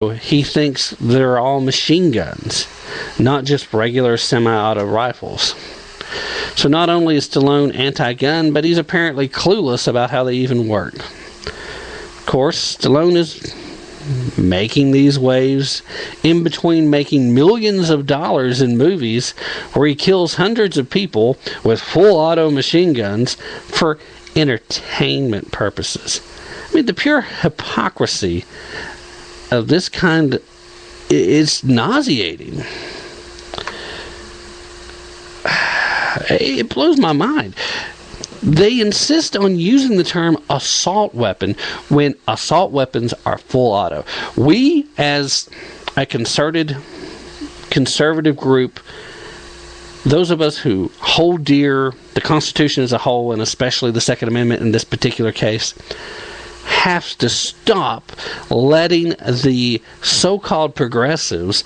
he thinks they're all machine guns, not just regular semi-auto rifles. So not only is Stallone anti-gun, but he's apparently clueless about how they even work. Of course, Stallone is making these waves in between making millions of dollars in movies where he kills hundreds of people with full auto machine guns for entertainment purposes. I mean, the pure hypocrisy of this kind is nauseating. It blows my mind. They insist on using the term assault weapon when assault weapons are full auto. We, as a concerted conservative group, those of us who hold dear the Constitution as a whole, and especially the Second Amendment in this particular case, have to stop letting the so-called progressives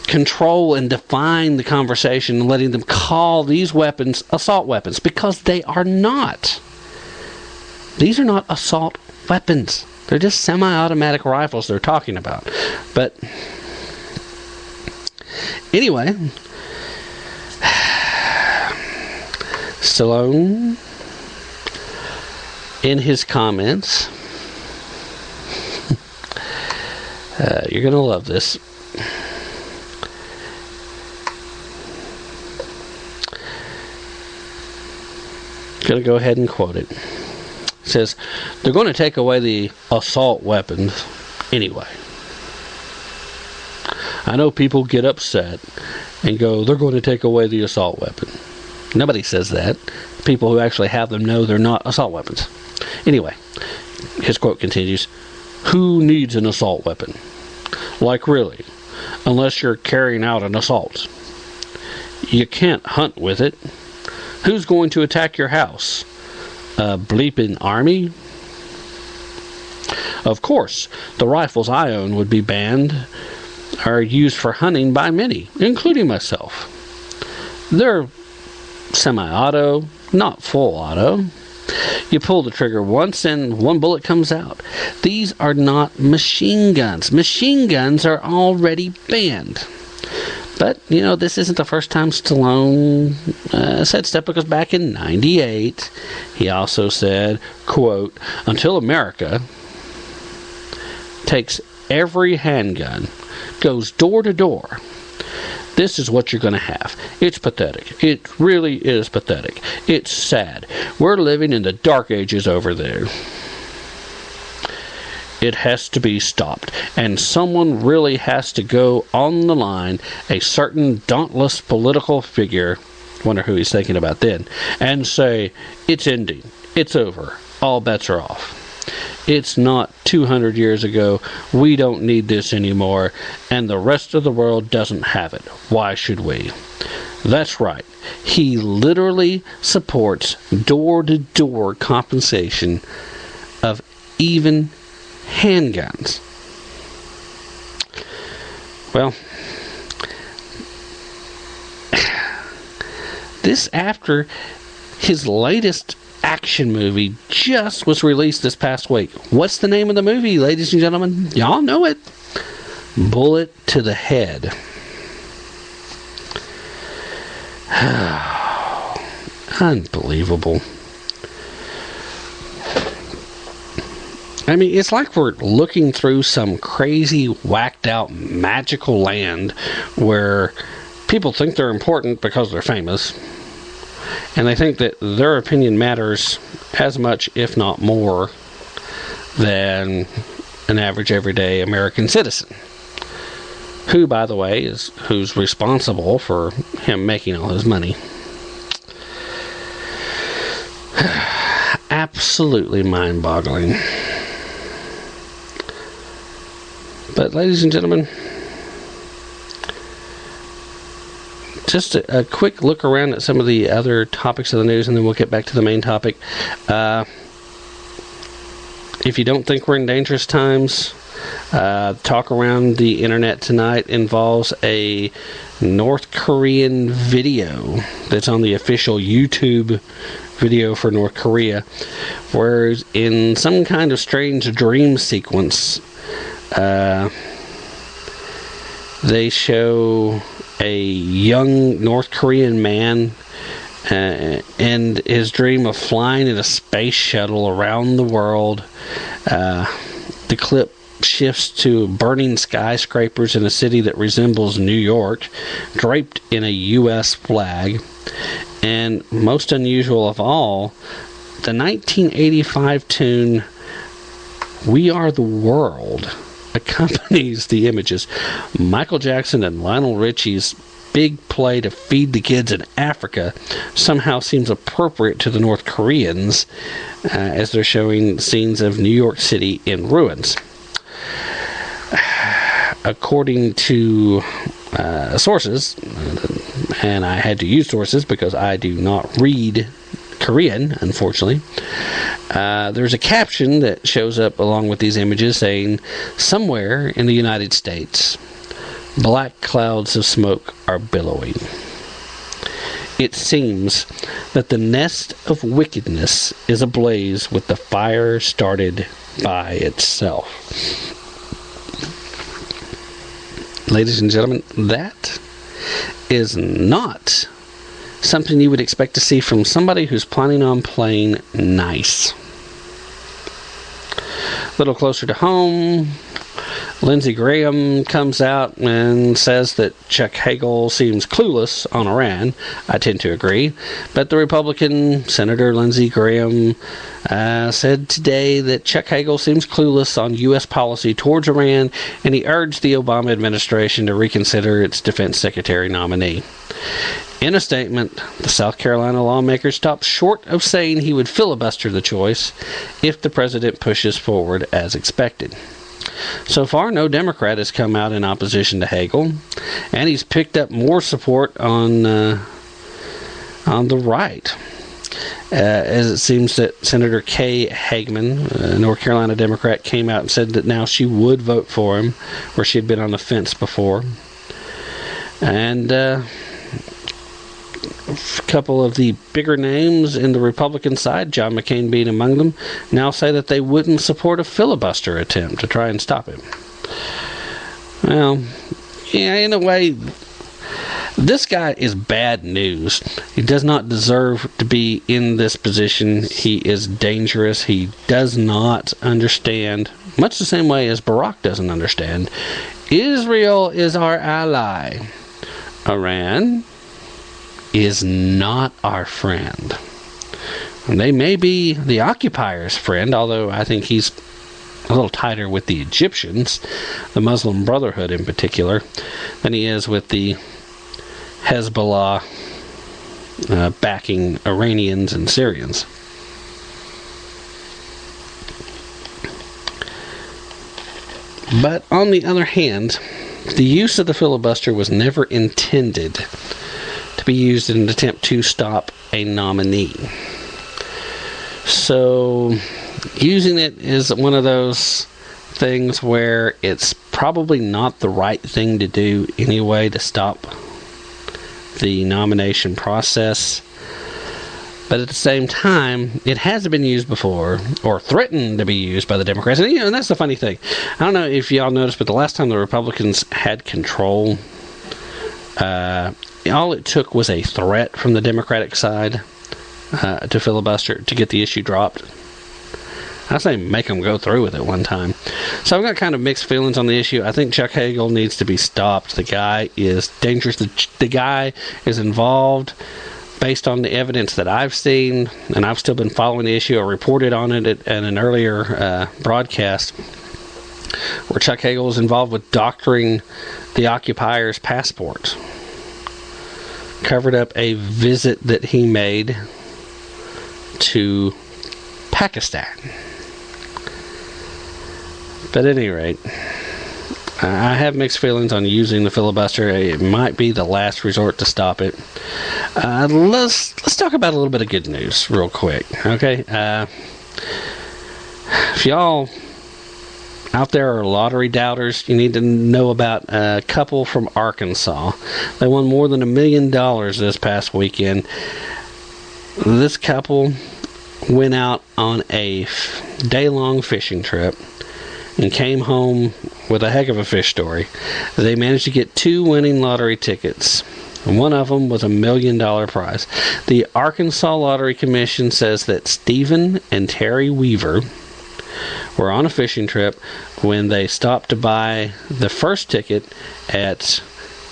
control and define the conversation and letting them call these weapons assault weapons, because they are not. These are not assault weapons. They're just semi-automatic rifles they're talking about. But anyway, Stallone, in his comments, you're going to love this. Going to go ahead and quote it. It says, they're going to take away the assault weapons anyway. I know people get upset and go, they're going to take away the assault weapon. Nobody says that. People who actually have them know they're not assault weapons. Anyway, his quote continues, who needs an assault weapon? Like really, unless you're carrying out an assault. You can't hunt with it. Who's going to attack your house? A bleeping army? Of course, the rifles I own would be banned or used for hunting by many, including myself. They're semi-auto, not full auto. You pull the trigger once and one bullet comes out. These are not machine guns. Machine guns are already banned. But, you know, this isn't the first time Stallone said stuff, because back in 98, he also said, quote, until America takes every handgun, goes door to door, this is what you're going to have. It's pathetic. It really is pathetic. It's sad. We're living in the dark ages over there. It has to be stopped, and someone really has to go on the line, a certain dauntless political figure, wonder who he's thinking about then, and say, it's ending, it's over, all bets are off. It's not 200 years ago, we don't need this anymore, and the rest of the world doesn't have it. Why should we? That's right. He literally supports door-to-door compensation of even handguns. Well, this after his latest action movie just was released this past week. What's the name of the movie, ladies and gentlemen? Y'all know it. Bullet to the Head. Unbelievable. I mean, it's like we're looking through some crazy, whacked out, magical land where people think they're important because they're famous, and they think that their opinion matters as much, if not more, than an average, everyday American citizen. Who, by the way, is who's responsible for him making all his money. Absolutely mind-boggling. But, ladies and gentlemen, just a quick look around at some of the other topics of the news, and then we'll get back to the main topic. If you don't think we're in dangerous times, talk around the internet tonight involves a North Korean video that's on the official YouTube video for North Korea, where in some kind of strange dream sequence, They show a young North Korean man and his dream of flying in a space shuttle around the world. The clip shifts to burning skyscrapers in a city that resembles New York, draped in a U.S. flag. And most unusual of all, the 1985 tune "We Are the World" accompanies the images. Michael Jackson and Lionel Richie's big play to feed the kids in Africa somehow seems appropriate to the North Koreans as they're showing scenes of New York City in ruins. According to sources, and I had to use sources because I do not read Korean, unfortunately, there's a caption that shows up along with these images saying, "Somewhere in the United States, black clouds of smoke are billowing. It seems that the nest of wickedness is ablaze with the fire started by itself." Ladies and gentlemen, that is not something you would expect to see from somebody who's planning on playing nice. A little closer to home, Lindsey Graham comes out and says that Chuck Hagel seems clueless on Iran. I tend to agree. But the Republican Senator Lindsey Graham said today that Chuck Hagel seems clueless on U.S. policy towards Iran, and he urged the Obama administration to reconsider its defense secretary nominee. In a statement, the South Carolina lawmaker stopped short of saying he would filibuster the choice if the president pushes forward as expected. So far, no Democrat has come out in opposition to Hagel, and he's picked up more support on the right. As it seems that Senator Kay Hageman, a North Carolina Democrat, came out and said that now she would vote for him, where she had been on the fence before. And a couple of the bigger names in the Republican side, John McCain being among them, now say that they wouldn't support a filibuster attempt to try and stop him. Well, yeah, in a way, this guy is bad news. He does not deserve to be in this position. He is dangerous. He does not understand, much the same way as Barack doesn't understand. Israel is our ally. Iran is not our friend. And they may be the occupier's friend, although I think he's a little tighter with the Egyptians, the Muslim Brotherhood in particular, than he is with the Hezbollah backing Iranians and Syrians. But on the other hand, the use of the filibuster was never intended to be used in an attempt to stop a nominee. So, using it is one of those things where it's probably not the right thing to do anyway to stop the nomination process. But at the same time, it hasn't been used before, or threatened to be used by the Democrats. And, and that's the funny thing. I don't know if y'all noticed, but the last time the Republicans had control, all it took was a threat from the Democratic side to filibuster, to get the issue dropped. I say make them go through with it one time. So I've got kind of mixed feelings on the issue. I think Chuck Hagel needs to be stopped. The guy is dangerous. The guy is involved, based on the evidence that I've seen, and I've still been following the issue. I reported on it at an earlier broadcast, where Chuck Hagel was involved with doctoring the occupier's passport. Covered up a visit that he made to Pakistan. But at any rate, I have mixed feelings on using the filibuster. It might be the last resort to stop it. Let's talk about a little bit of good news real quick, okay? If y'all out there are lottery doubters, you need to know about a couple from Arkansas. They won more than $1 million this past weekend. This couple went out on a day-long fishing trip and came home with a heck of a fish story. They managed to get 2 winning lottery tickets. One of them was $1 million prize. The Arkansas Lottery Commission says that Stephen and Terry Weaver were on a fishing trip when they stopped to buy the first ticket at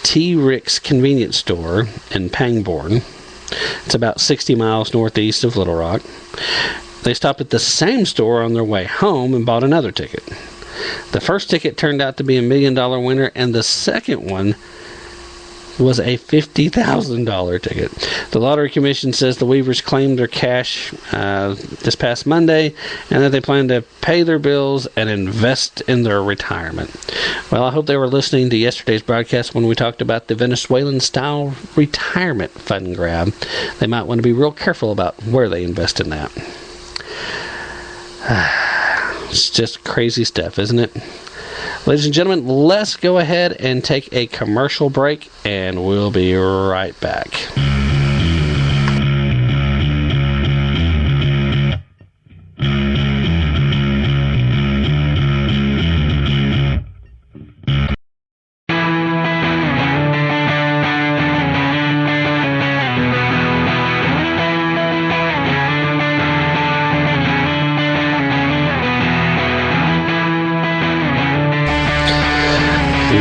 T. Rick's convenience store in Pangbourne. It's about 60 miles northeast of Little Rock. They stopped at the same store on their way home and bought another ticket. The first ticket turned out to be $1 million winner, and the second one was a $50,000 ticket. The Lottery Commission says the Weavers claimed their cash this past Monday, and that they plan to pay their bills and invest in their retirement. Well, I hope they were listening to yesterday's broadcast when we talked about the Venezuelan-style retirement fund grab. They might want to be real careful about where they invest in that. It's just crazy stuff, isn't it? Ladies and gentlemen, let's go ahead and take a commercial break, and we'll be right back.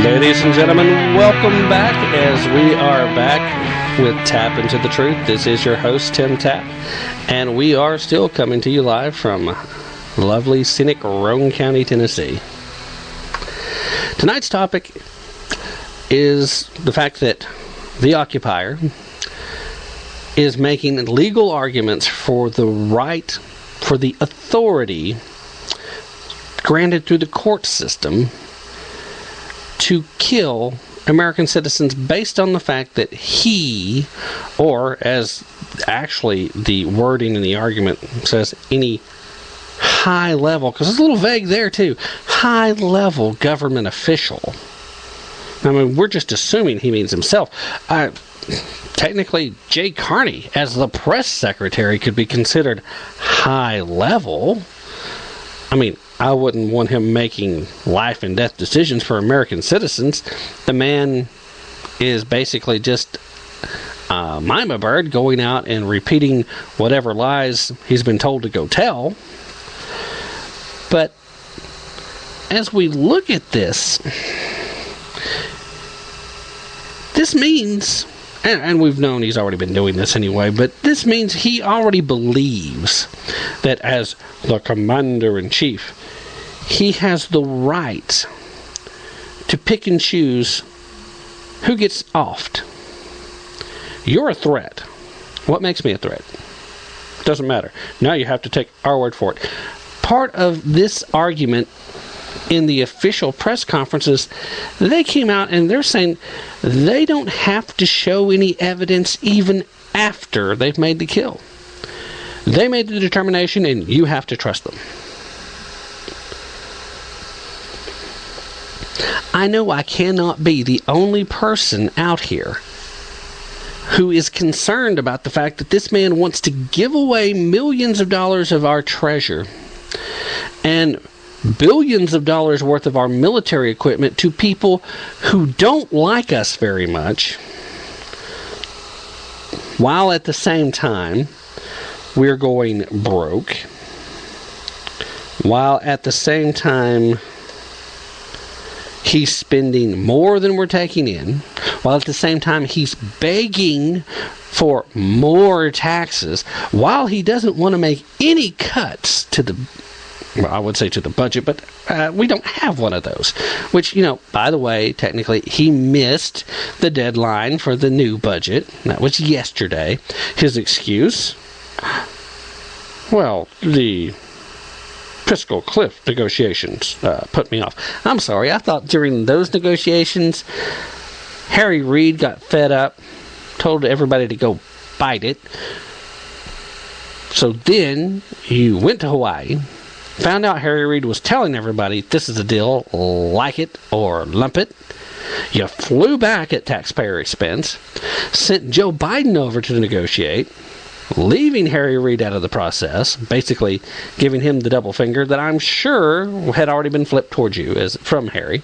Ladies and gentlemen, welcome back as we are back with Tap Into the Truth. This is your host, Tim Tapp, and we are still coming to you live from lovely, scenic Roane County, Tennessee. Tonight's topic is the fact that the occupier is making legal arguments for the right, for the authority granted through the court system to kill American citizens based on the fact that he, or as actually the wording in the argument says, any high level, because it's a little vague there too, high level government official. I mean, we're just assuming he means himself. Technically, Jay Carney, as the press secretary, could be considered high level. I mean, I wouldn't want him making life and death decisions for American citizens. The man is basically just a mima bird going out and repeating whatever lies he's been told to go tell. But as we look at this means, and we've known he's already been doing this anyway, but this means he already believes that as the commander-in-chief, he has the right to pick and choose who gets offed. You're a threat. What makes me a threat? Doesn't matter. Now you have to take our word for it. Part of this argument in the official press conferences, they came out and they're saying they don't have to show any evidence even after they've made the kill. They made the determination and you have to trust them. I know I cannot be the only person out here who is concerned about the fact that this man wants to give away millions of dollars of our treasure and billions of dollars worth of our military equipment to people who don't like us very much, while at the same time we're going broke, while at the same time he's spending more than we're taking in, while at the same time he's begging for more taxes, while he doesn't want to make any cuts to the, well, I would say to the budget, but we don't have one of those. Which, you know, by the way, technically, he missed the deadline for the new budget. That was yesterday. His excuse? Well, the fiscal cliff negotiations put me off. I'm sorry, I thought during those negotiations, Harry Reid got fed up, told everybody to go bite it. So then you went to Hawaii, found out Harry Reid was telling everybody, this is a deal, like it or lump it. You flew back at taxpayer expense, sent Joe Biden over to negotiate, leaving Harry Reid out of the process, basically giving him the double finger that I'm sure had already been flipped towards you as from Harry.